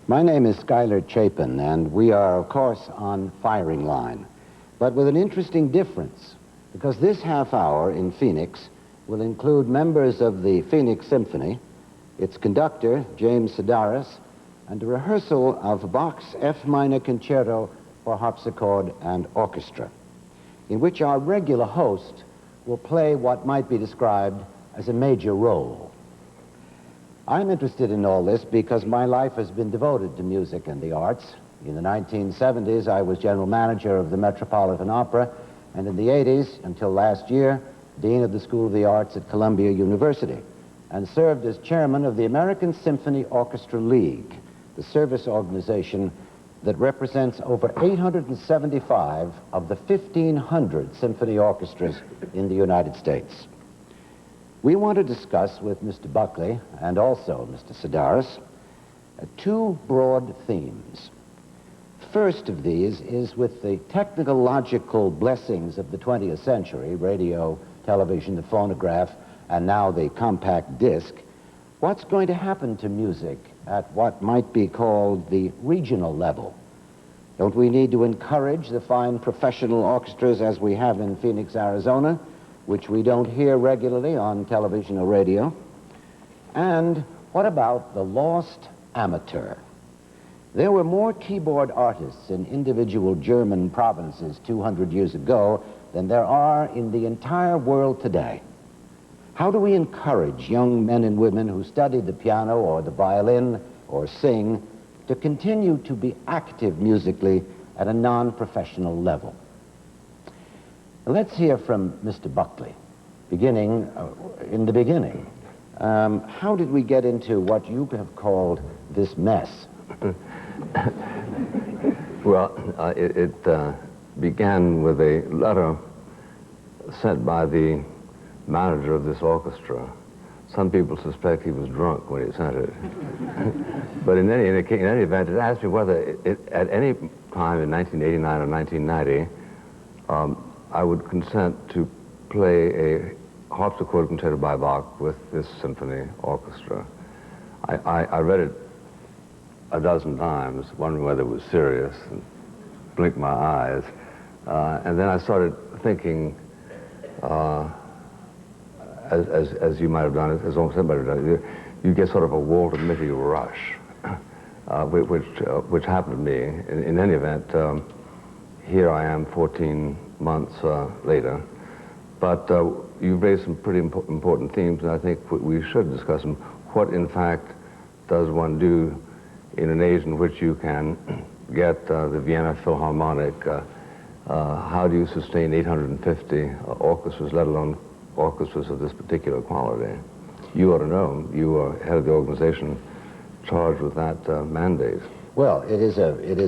My name is Schuyler Chapin, and we are, of course, on firing line, but with an interesting difference, because this half hour in Phoenix will include members of the Phoenix Symphony, its conductor, James Sedaris, and a rehearsal of Bach's F minor concerto for harpsichord and orchestra, in which our regular host will play what might be described as a major role. I'm interested in all this because my life has been devoted to music and the arts. In the 1970s, I was general manager of the Metropolitan Opera, and in the 80s, until last year, dean of the School of the Arts at Columbia University, and served as chairman of the American Symphony Orchestra League, the service organization that represents over 875 of the 1,500 symphony orchestras in the United States. We want to discuss with Mr. Buckley and also Mr. Sedaris two broad themes. First of these is with the technological blessings of the 20th century, radio, television, the phonograph, and now the compact disc, what's going to happen to music at what might be called the regional level? Don't we need to encourage the fine professional orchestras as we have in Phoenix, Arizona, which we don't hear regularly on television or radio? And what about the lost amateur? There were more keyboard artists in individual German provinces 200 years ago than there are in the entire world today. How do we encourage young men and women who study the piano or the violin or sing to continue to be active musically at a non-professional level? Let's hear from Mr. Buckley, beginning in the beginning. How did we get into what you have called this mess? Well, it began with a letter sent by the manager of this orchestra. Some people suspect he was drunk when he sent it. But in any event, it asked me whether at any time in 1989 or 1990, I would consent to play a harpsichord concerto by Bach with this symphony orchestra. I read it a dozen times, wondering whether it was serious, and blinked my eyes. And then I started thinking, as you might have done it, as almost somebody done it, you get sort of a Walter Mitty rush, which happened to me. In any event, here I am 14 months later. But you've raised some pretty important themes, and I think we should discuss them. What, in fact, does one do in an age in which you can get the Vienna Philharmonic? How do you sustain 850 orchestras, let alone orchestras of this particular quality? You ought to know. You are head of the organization charged with that mandate. Well, it is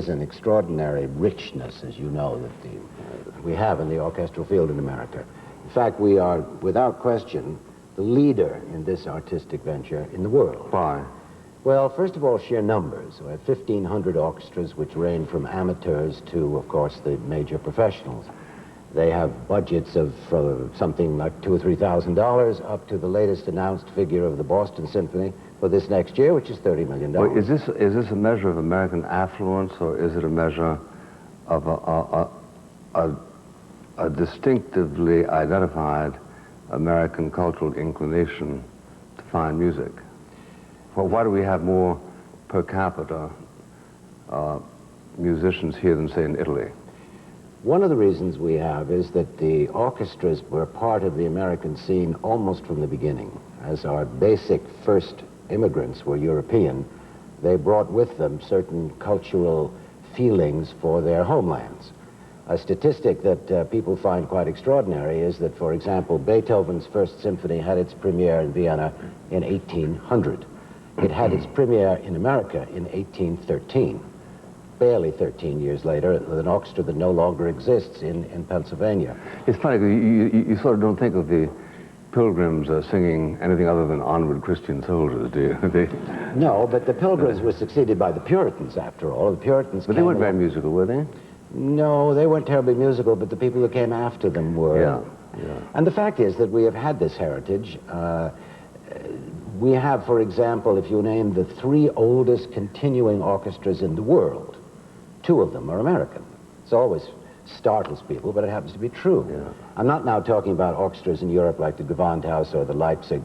an extraordinary richness, as you know, that we have in the orchestral field in America. In fact, we are, without question, the leader in this artistic venture in the world. Why? Well, first of all, sheer numbers. We have 1,500 orchestras, which range from amateurs to, of course, the major professionals. They have budgets of something like $2,000 or $3,000 up to the latest announced figure of the Boston Symphony for this next year, which is $30 million. Well, is this a measure of American affluence, or is it a measure of a distinctively identified American cultural inclination to fine music? Well, why do we have more per capita musicians here than, say, in Italy? One of the reasons we have is that the orchestras were part of the American scene almost from the beginning. As our basic first immigrants were European, they brought with them certain cultural feelings for their homelands. A statistic that people find quite extraordinary is that, for example, Beethoven's First Symphony had its premiere in Vienna in 1800. It had its premiere in America in 1813. Barely 13 years later, with an orchestra that no longer exists in Pennsylvania. It's funny, you sort of don't think of the Pilgrims singing anything other than Onward Christian Soldiers, do you? No, but the Pilgrims were succeeded by the Puritans, after all. The Puritans But they weren't very musical, were they? No, they weren't terribly musical, but the people who came after them were. Yeah. And the fact is that we have had this heritage. We have, for example, if you name the 3 oldest continuing orchestras in the world, 2 of them are American. It always startles people, but it happens to be true. Yeah. I'm not now talking about orchestras in Europe like the Gewandhaus or the Leipzig,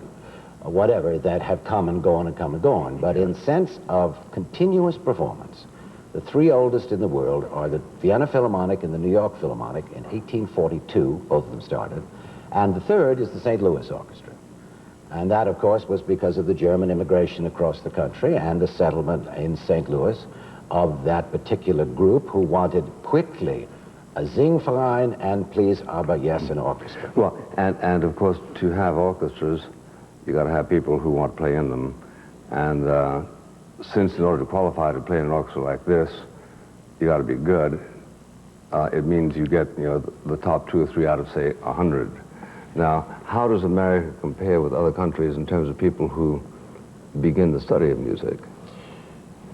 or whatever, that have come and gone and come and gone. But in sense of continuous performance, the 3 oldest in the world are the Vienna Philharmonic and the New York Philharmonic in 1842, both of them started, and the third is the St. Louis Orchestra. And that, of course, was because of the German immigration across the country and the settlement in St. Louis of that particular group who wanted quickly a Singverein and please, aber yes, an orchestra. Well, and of course, to have orchestras, you got to have people who want to play in them. And since in order to qualify to play in an orchestra like this, you got to be good, it means you get, the top 2 or 3 out of, say, 100. Now, how does America compare with other countries in terms of people who begin the study of music?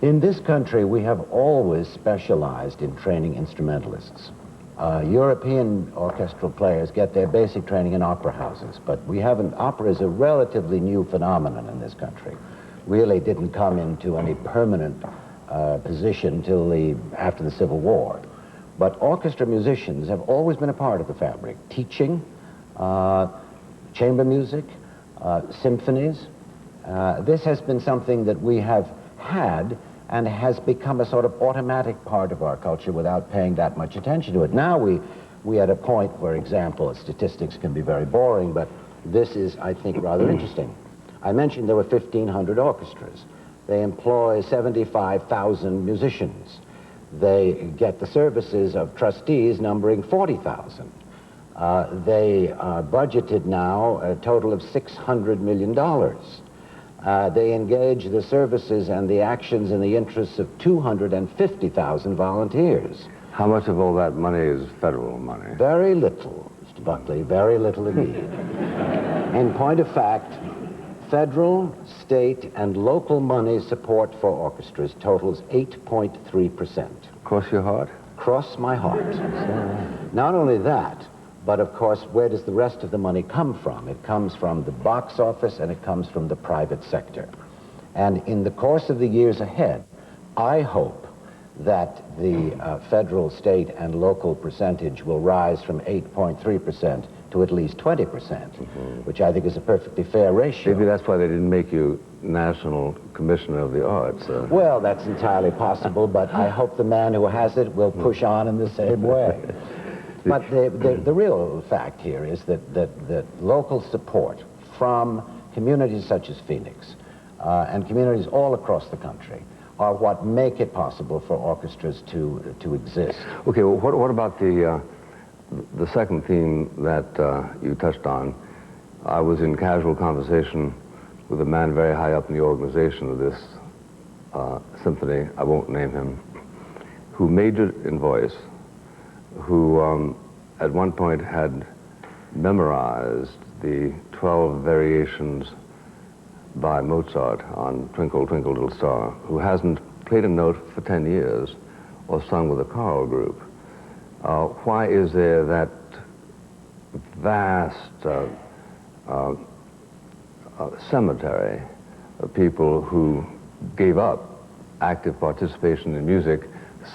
In this country, we have always specialized in training instrumentalists. European orchestral players get their basic training in opera houses, but opera is a relatively new phenomenon in this country. Really didn't come into any permanent position until after the Civil War. But orchestra musicians have always been a part of the fabric. Teaching, chamber music, symphonies. This has been something that we have had and has become a sort of automatic part of our culture without paying that much attention to it. Now we at a point, for example, statistics can be very boring, but this is, I think, rather interesting. I mentioned there were 1,500 orchestras. They employ 75,000 musicians. They get the services of trustees numbering 40,000. They are budgeted now a total of $600 million. They engage the services and the actions in the interests of 250,000 volunteers. How much of all that money is federal money? Very little, Mr. Buckley, very little indeed. In point of fact, federal, state, and local money support for orchestras totals 8.3%. Cross your heart? Cross my heart. Not only that, but of course, where does the rest of the money come from? It comes from the box office and it comes from the private sector. And in the course of the years ahead, I hope that the federal, state, and local percentage will rise from 8.3% to at least 20%, which I think is a perfectly fair ratio. Maybe that's why they didn't make you National Commissioner of the Arts. Well, that's entirely possible, but I hope the man who has it will push on in the same way. But the real fact here is that local support from communities such as Phoenix and communities all across the country are what make it possible for orchestras to exist. Okay, well, what about the second theme that you touched on? I was in casual conversation with a man very high up in the organization of this symphony, I won't name him, who majored in voice, who at one point had memorized the 12 variations by Mozart on Twinkle, Twinkle, Little Star, who hasn't played a note for 10 years or sung with a choral group. Why is there that vast cemetery of people who gave up active participation in music,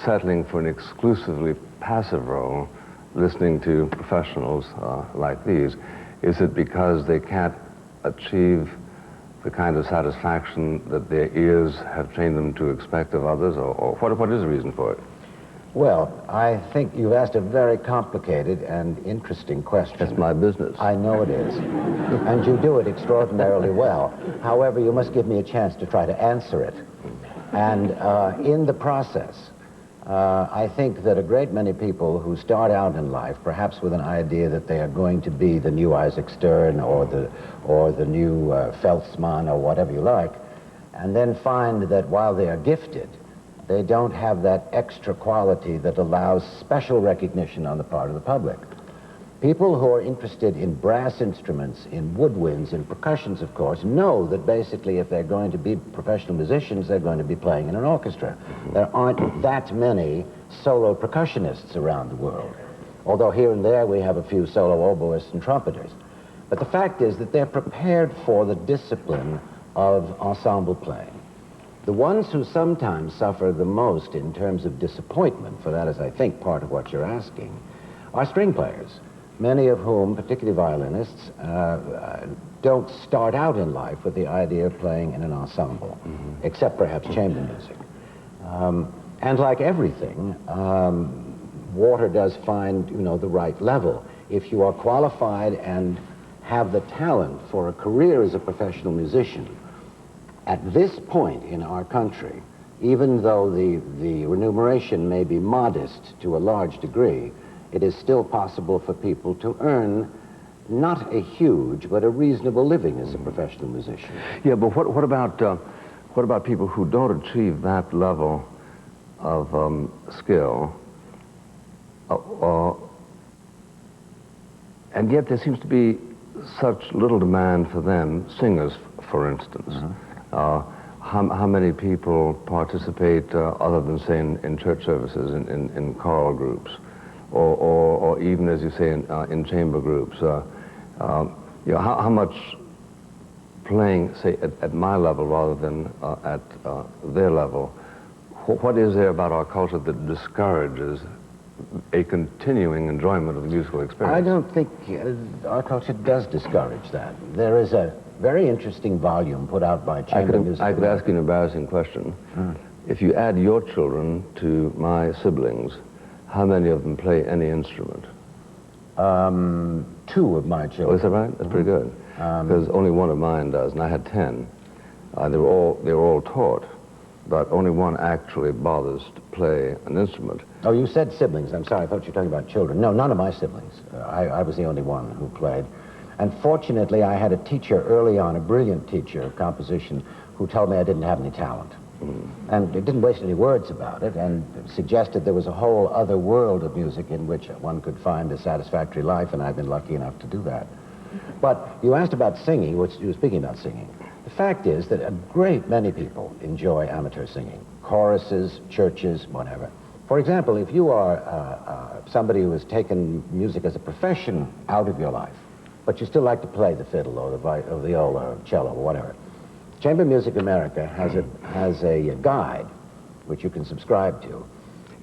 settling for an exclusively passive role, listening to professionals like these? Is it because they can't achieve the kind of satisfaction that their ears have trained them to expect of others, or what is the reason for it? Well, I think you've asked a very complicated and interesting question. That's my business. I know it is. And you do it extraordinarily well. However, you must give me a chance to try to answer it. And in the process, I think that a great many people who start out in life, perhaps with an idea that they are going to be the new Isaac Stern or the new Feltzmann or whatever you like, and then find that while they are gifted, they don't have that extra quality that allows special recognition on the part of the public. People who are interested in brass instruments, in woodwinds, in percussions, of course, know that basically if they're going to be professional musicians, they're going to be playing in an orchestra. There aren't that many solo percussionists around the world, although here and there we have a few solo oboists and trumpeters. But the fact is that they're prepared for the discipline of ensemble playing. The ones who sometimes suffer the most in terms of disappointment, for that is, I think, part of what you're asking, are string players, many of whom, particularly violinists, don't start out in life with the idea of playing in an ensemble, except perhaps chamber music. And like everything, water does find, the right level. If you are qualified and have the talent for a career as a professional musician, at this point in our country, even though the remuneration may be modest to a large degree, it is still possible for people to earn not a huge, but a reasonable living as a professional musician. Yeah, but what about people who don't achieve that level of skill, and yet there seems to be such little demand for them, singers, for instance. How many people participate, other than, say, in church services, in choral groups, or even, as you say, in chamber groups? How much playing, say, at my level rather than at their level, what is there about our culture that discourages a continuing enjoyment of the musical experience? I don't think our culture does discourage that. There is a very interesting volume put out by Chamber Music. I could ask you an embarrassing question. If you add your children to my siblings, how many of them play any instrument? 2 of my children. Oh, is that right? That's pretty good. Because only one of mine does, and I had 10. They were all taught, but only one actually bothers to play an instrument. Oh, you said siblings. I'm sorry, I thought you were talking about children. No, none of my siblings. I was the only one who played. And fortunately, I had a teacher early on, a brilliant teacher of composition, who told me I didn't have any talent. And it didn't waste any words about it, and suggested there was a whole other world of music in which one could find a satisfactory life, and I've been lucky enough to do that. But you asked about singing, which you were speaking about singing. The fact is that a great many people enjoy amateur singing, choruses, churches, whatever. For example, if you are somebody who has taken music as a profession out of your life, but you still like to play the fiddle or the viola or cello or whatever, Chamber Music America has a guide which you can subscribe to.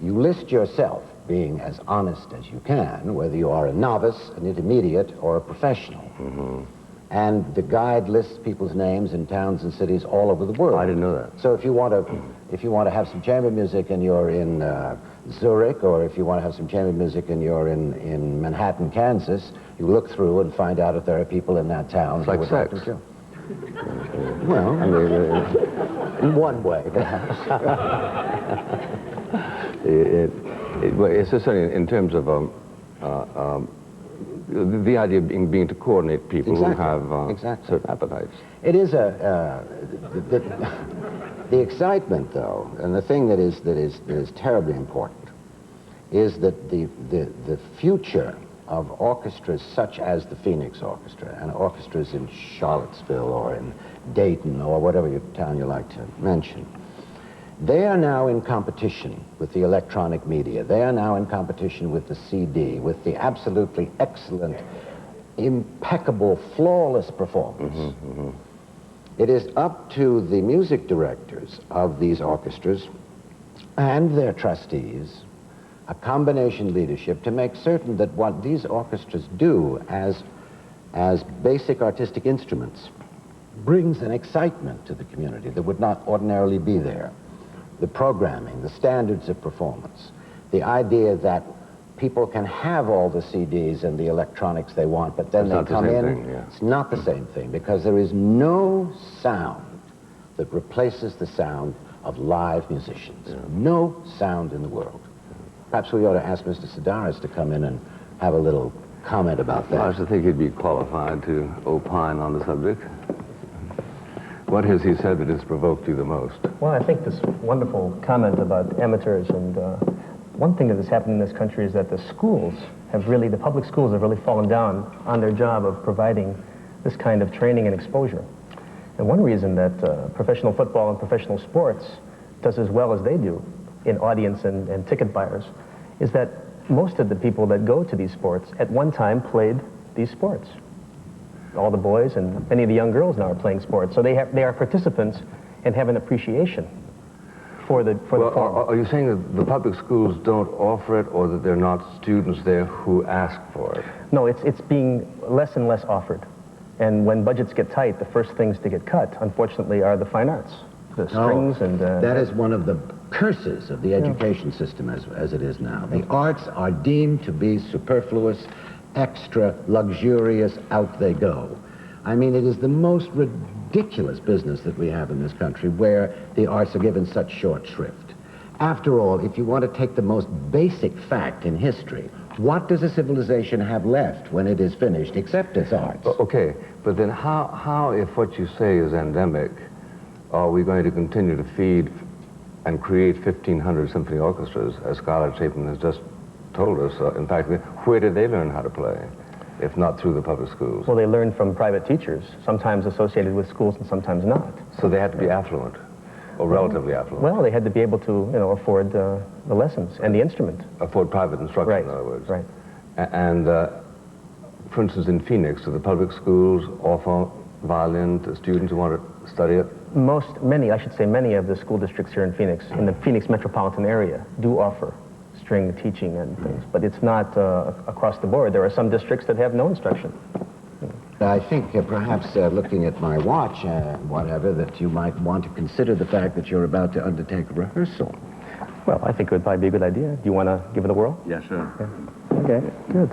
You list yourself, being as honest as you can, whether you are a novice, an intermediate, or a professional. And the guide lists people's names in towns and cities all over the world. I didn't know that. So if you want to have some chamber music and you're in Zurich, or if you want to have some chamber music and you're in Manhattan, Kansas, you look through and find out if there are people in that town. It's like sex. Well, I mean, in one way, perhaps. It's just in terms of the idea of being to coordinate people who have certain appetites. It is the excitement, though, and the thing that is terribly important is that the future of orchestras such as the Phoenix Orchestra and orchestras in Charlottesville or in Dayton or whatever town you like to mention, they are now in competition with the electronic media. They are now in competition with the CD, with the absolutely excellent, impeccable, flawless performance. It is up to the music directors of these orchestras and their trustees, a combination leadership, to make certain that what these orchestras do as basic artistic instruments brings an excitement to the community that would not ordinarily be there. The programming, the standards of performance, the idea that people can have all the CDs and the electronics they want, but then they come in. It's not the same thing, because there is no sound that replaces the sound of live musicians. No sound in the world. Perhaps we ought to ask Mr. Sidaris to come in and have a little comment about that. Well, I should think he'd be qualified to opine on the subject. What has he said that has provoked you the most? Well, I think this wonderful comment about amateurs, and one thing that has happened in this country is that the public schools have really fallen down on their job of providing this kind of training and exposure. And one reason that professional football and professional sports does as well as they do in audience and ticket buyers is that most of the people that go to these sports at one time played these sports. all the boys and many of the young girls now are playing sports. So they are participants and have an appreciation for the Well, form. are you saying that the public schools don't offer it, or that there are not students there who ask for it? No, it's being less and less offered. And when budgets get tight, the first things to get cut, unfortunately, are the fine arts, the strings and... that is one of the curses of the education system as it is now. The arts are deemed to be superfluous, extra, luxurious, out they go. I mean, it is the most ridiculous business that we have in this country, where the arts are given such short shrift. After all, if you want to take the most basic fact in history, what does a civilization have left when it is finished except its arts? Okay, but then how, if what you say is endemic, are we going to continue to feed and create 1,500 symphony orchestras, as Scarlett Chapin has just told us? In fact, where did they learn how to play, if not through the public schools? Well, they learn from private teachers, sometimes associated with schools and sometimes not. So they had to be affluent, or relatively affluent. Well, they had to be able to, afford the lessons and the instrument. Afford private instruction, Right, in other words. right. And, for instance, in Phoenix, do the public schools offer violin to students who want to study it? Many of the school districts here in Phoenix, in the Phoenix metropolitan area, do offer string teaching and things, but it's not across the board. There are some districts that have no instruction. I think perhaps looking at my watch, whatever, that you might want to consider the fact that you're about to undertake a rehearsal. Well, I think it would probably be a good idea. Do you want to give it a whirl? Yeah, sure. Okay, good.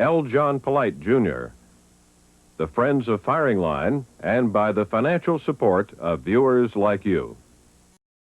L. John Polite, Jr., the Friends of Firing Line, and by the financial support of viewers like you.